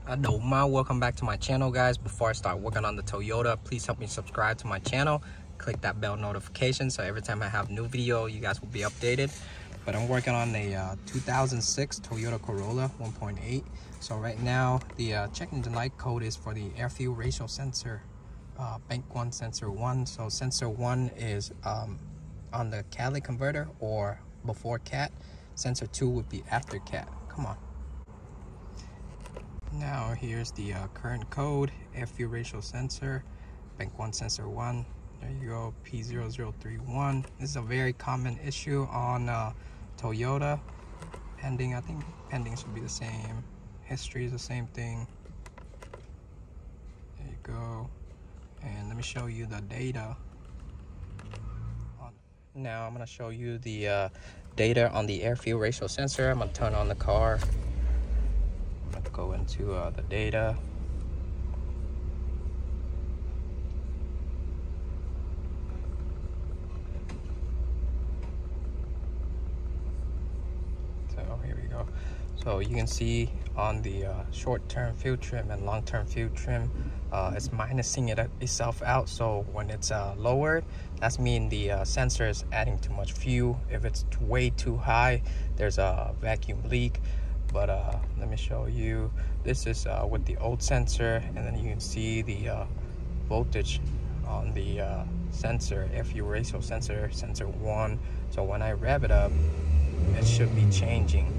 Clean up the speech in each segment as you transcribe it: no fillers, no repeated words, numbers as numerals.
Adoma, welcome back to my channel, guys. Before I start working on the Toyota, please help me subscribe to my channel. Click that bell notification so every time I have a new video, you guys will be updated. But I'm working on a 2006 Toyota Corolla 1.8. So right now, the check engine light code is for the air fuel ratio sensor, bank 1 sensor 1. So sensor 1 is on the catalytic converter or before cat. Sensor 2 would be after cat. Come on. Now here's the current code, air fuel ratio sensor, bank 1 sensor 1. There you go, P0031. This is a very common issue on Toyota. Pending, I think pending should be the same. History is the same thing. There you go. And let me show you the data. Now I'm gonna show you the data on the air fuel ratio sensor. I'm gonna turn on the car. Go into the data. So here we go. So you can see on the short-term fuel trim and long-term fuel trim, it's minusing itself out. So when it's lowered, that's mean the sensor is adding too much fuel. If it's way too high, there's a vacuum leak. But let me show you. This is with the old sensor, and then you can see the voltage on the sensor, air fuel ratio sensor, sensor 1. So when I rev it up, it should be changing.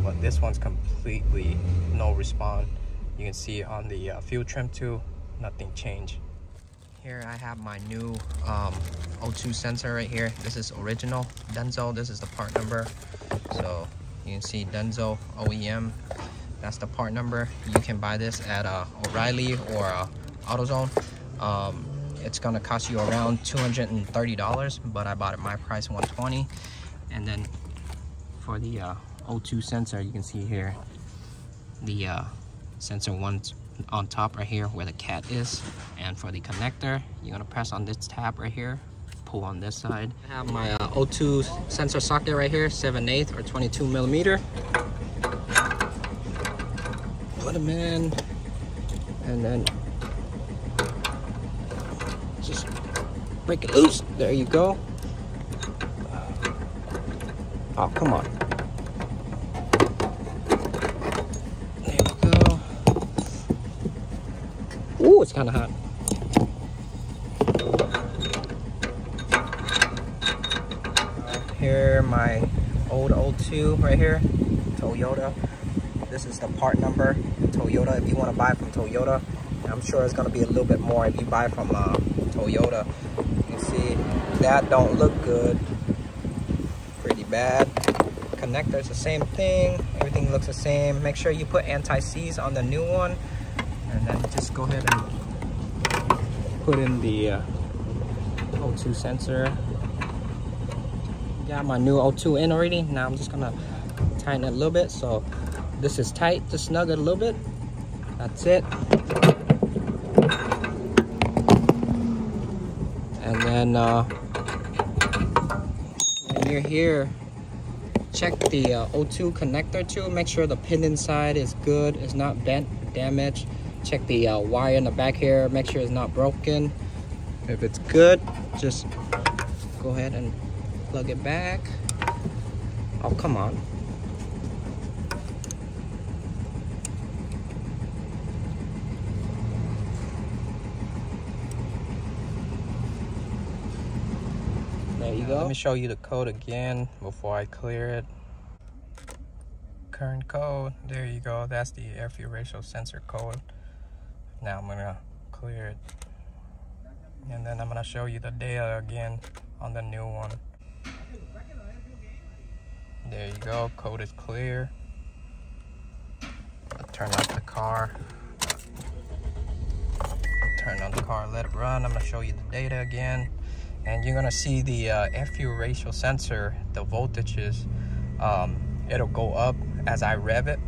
But this one's completely no response. You can see on the fuel trim too, nothing changed. Here I have my new O2 sensor right here. This is original Denso. This is the part number. So you can see Denso OEM. That's the part number. You can buy this at O'Reilly or AutoZone. It's gonna cost you around $230, but I bought it my price $120. And then for the O2 sensor, you can see here the sensor 1's on top right here where the cat is. And for the connector, you're gonna press on this tab right here, pull on this side. I have my O2 sensor socket right here, 7/8 or 22 millimeter. Put them in, and then just break it loose. There you go. Oh, come on. There you go. Ooh, it's kind of hot. Here, my old O2 right here, Toyota. This is the part number, Toyota. If you want to buy from Toyota, I'm sure it's going to be a little bit more if you buy from Toyota. You can see that don't look good. Pretty bad. Connector's the same thing. Everything looks the same. Make sure you put anti-seize on the new one, and then just go ahead and put in the O2 sensor. Got my new O2 in already. Now I'm just gonna tighten it a little bit. So this is tight, just snug it a little bit. That's it. And then when you're here, check the O2 connector too. Make sure the pin inside is good, it's not bent, damaged. Check the wire in the back here, make sure it's not broken. If it's good, just go ahead and plug it back. Oh, come on. There you go. Let me show you the code again before I clear it. Current code, there you go. That's the air fuel ratio sensor code. Now I'm gonna clear it. And then I'm gonna show you the data again on the new one. There you go, code is clear. I'll turn off the car. Turn on the car, let it run. I'm gonna show you the data again. And you're gonna see the air fuel ratio sensor, the voltages, it'll go up as I rev it.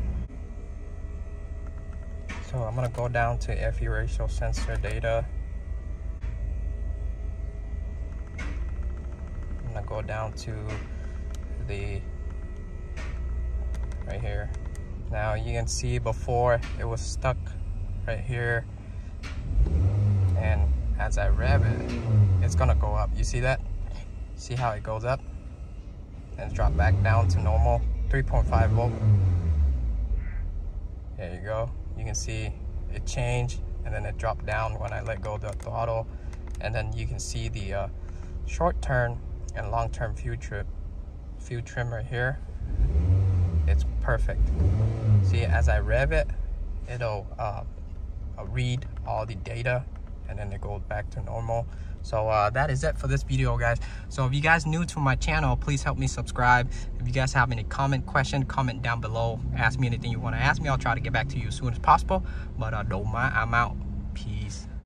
So I'm gonna go down to air fuel ratio sensor data. I'm gonna go down to the right here, Now you can see before it was stuck right here, and as I rev it, it's gonna go up. You see that? See how it goes up and drop back down to normal 3.5 volt. There you go. You can see it change, and then it dropped down when I let go of the throttle. And then you can see the short turn and long term fuel trim right here. It's perfect. See, as I rev it, it'll read all the data, and then it goes back to normal. So that is it for this video, guys. So if you guys new to my channel, please help me subscribe. If you guys have any question, comment down below. Ask me anything you want to ask me. I'll try to get back to you as soon as possible. But don't mind, I'm out. Peace.